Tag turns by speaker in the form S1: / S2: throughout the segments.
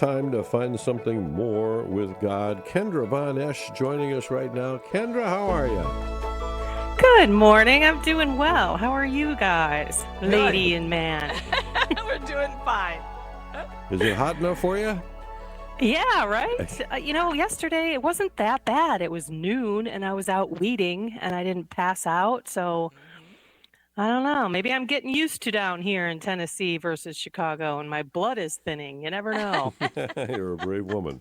S1: Time to find something more with God. Kendra Von Esh joining us right now. Kendra, how are you?
S2: Good morning. I'm doing well. How are you guys,
S3: Good.
S2: lady and man?
S3: We're doing fine.
S1: Is it hot enough for you?
S2: Yeah, right? Yesterday it wasn't that bad. It was noon and I was out weeding and I didn't pass out. So I don't know. Maybe I'm getting used to down here in Tennessee versus Chicago and my blood is thinning. You never know.
S1: You're a brave woman.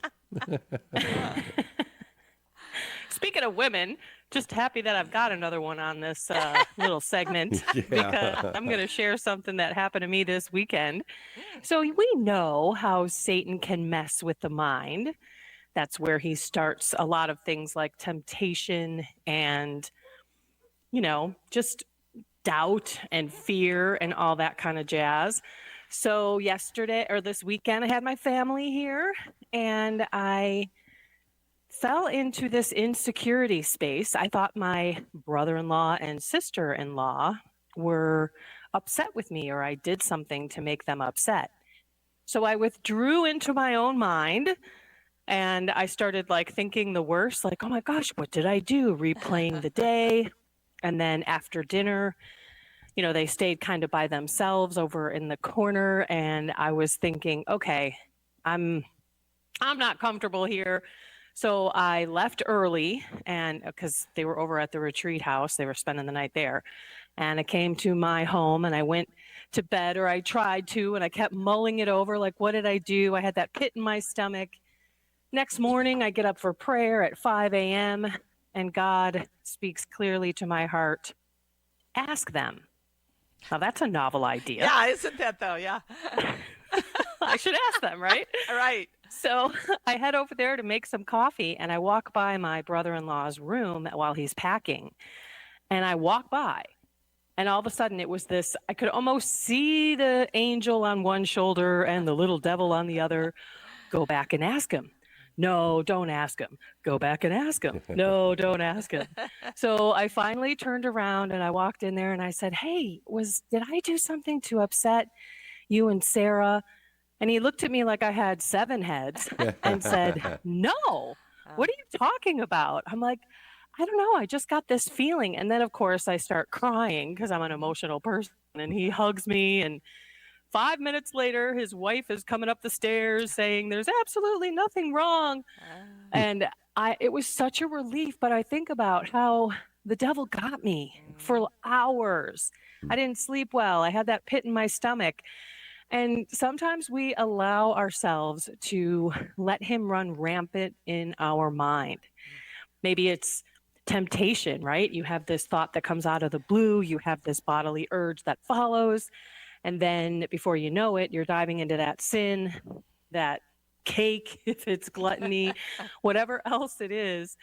S2: Speaking of women, just happy that I've got another one on this little segment because I'm going to share something that happened to me this weekend. So we know how Satan can mess with the mind. That's where he starts a lot of things like temptation and, just doubt and fear and all that kind of jazz. So yesterday or this weekend, I had my family here and I fell into this insecurity space. I thought my brother-in-law and sister-in-law were upset with me or I did something to make them upset. So I withdrew into my own mind and I started like thinking the worst, like, oh my gosh, what did I do? Replaying the day. And then after dinner, they stayed kind of by themselves over in the corner and I was thinking, okay, I'm not comfortable here. So I left early and because they were over at the retreat house, they were spending the night there. And I came to my home and I went to bed, or I tried to, and I kept mulling it over. Like, what did I do? I had that pit in my stomach. Next morning, I get up for prayer at 5 a.m. and God speaks clearly to my heart. Ask them. Now that's a novel idea.
S3: Yeah, isn't that though? Yeah.
S2: I should ask them, right?
S3: All right.
S2: So I head over there to make some coffee and I walk by my brother-in-law's room while he's packing. And I walk by and all of a sudden it was this, I could almost see the angel on one shoulder and the little devil on the other. Go back and ask him. No, don't ask him. Go back and ask him. No, don't ask him. So I finally turned around and I walked in there and I said, hey, did I do something to upset you and Sarah? And he looked at me like I had 7 heads and said, no, what are you talking about? I'm like, I don't know. I just got this feeling. And then, of course, I start crying because I'm an emotional person. And he hugs me. And 5 minutes later, his wife is coming up the stairs saying, there's absolutely nothing wrong. And it was such a relief. But I think about how the devil got me for hours. I didn't sleep well. I had that pit in my stomach. And sometimes we allow ourselves to let him run rampant in our mind. Maybe it's temptation, right? You have this thought that comes out of the blue. You have this bodily urge that follows. And then before you know it, you're diving into that sin, that cake, if it's gluttony, whatever else it is.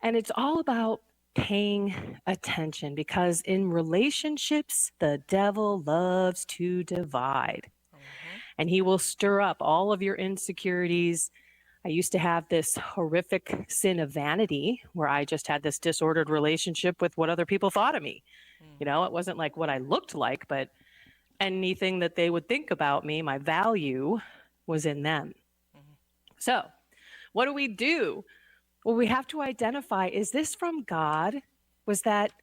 S2: And it's all about paying attention because in relationships, the devil loves to divide. And he will stir up all of your insecurities. I used to have this horrific sin of vanity where I just had this disordered relationship with what other people thought of me. It wasn't like what I looked like, but anything that they would think about me, my value was in them. So what do we do? Well, we have to identify, is this from God? Was that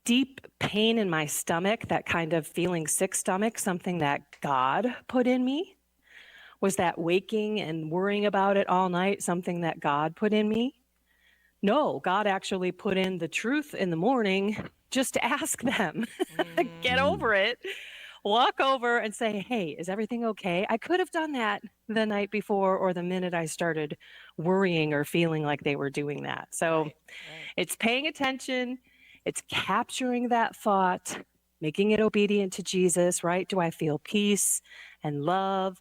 S2: deep pain in my stomach, that kind of feeling sick stomach, something that God put in me? Was that waking and worrying about it all night something that God put in me? No, God actually put in the truth in the morning. Just ask them. Get over it. Walk over and say, hey, is everything okay? I could have done that the night before or the minute I started worrying or feeling like they were doing that. So It's paying attention. It's capturing that thought, making it obedient to Jesus, right? Do I feel peace and love?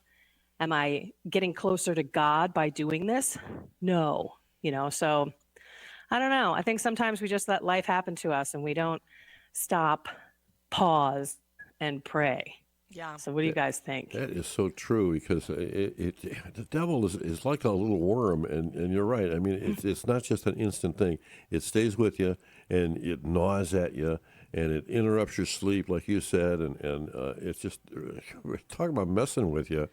S2: Am I getting closer to God by doing this? No, so I don't know. I think sometimes we just let life happen to us and we don't stop, pause, and pray.
S3: Yeah.
S2: So what do you guys think?
S1: That is so true because the devil is like a little worm, and you're right. I mean, it's not just an instant thing. It stays with you, and it gnaws at you, and it interrupts your sleep, like you said, and it's just talk about messing with you.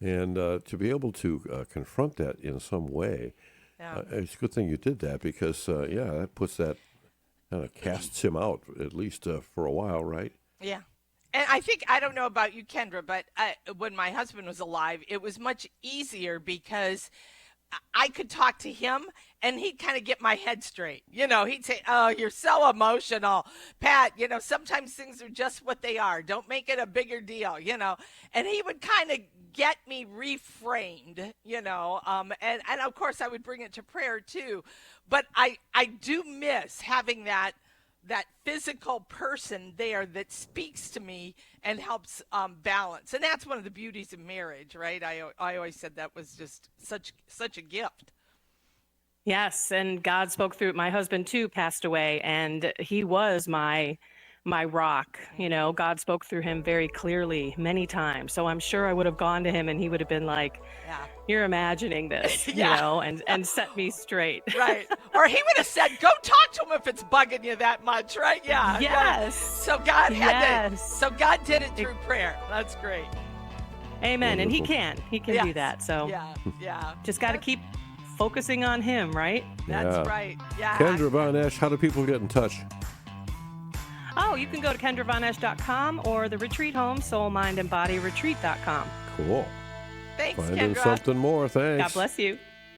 S1: And to be able to confront that in some way,
S3: Yeah.
S1: it's a good thing you did that because, that puts that, kind of casts him out, at least for a while, right?
S3: Yeah. And I think, I don't know about you, Kendra, but when my husband was alive, it was much easier because I could talk to him and he'd kind of get my head straight. He'd say, "Oh, you're so emotional, Pat. Sometimes things are just what they are. Don't make it a bigger deal. And he would kind of get me reframed, and of course I would bring it to prayer too. But I do miss having that physical person there that speaks to me and helps balance. And that's one of the beauties of marriage, right? I always said that was just such a gift.
S2: Yes, and God spoke through it. My husband too passed away, and he was my rock. God spoke through him very clearly many times. So I'm sure I would have gone to him and he would have been like,
S3: Yeah.
S2: "You're imagining this,"
S3: Yeah.
S2: and set me straight.
S3: Right. Or he would have said, "Go talk to him if it's bugging you that much," right? Yeah.
S2: Yes.
S3: So God
S2: Yes.
S3: so God did it through prayer. That's great.
S2: Amen. And he
S1: Wonderful.
S2: can do
S3: Yes.
S2: that. So
S3: Yeah.
S2: just got to keep focusing on him, right?
S3: That's
S1: Yeah.
S3: right. Yeah.
S1: Kendra Von Esh, how do people get in touch?
S2: Oh, you can go to KendraVonEsh.com or the retreat home, Soul, Mind, and Body Retreat.com.
S1: Cool.
S3: Thanks,
S1: Finding
S3: Kendra.
S1: something more. Thanks.
S2: God bless you.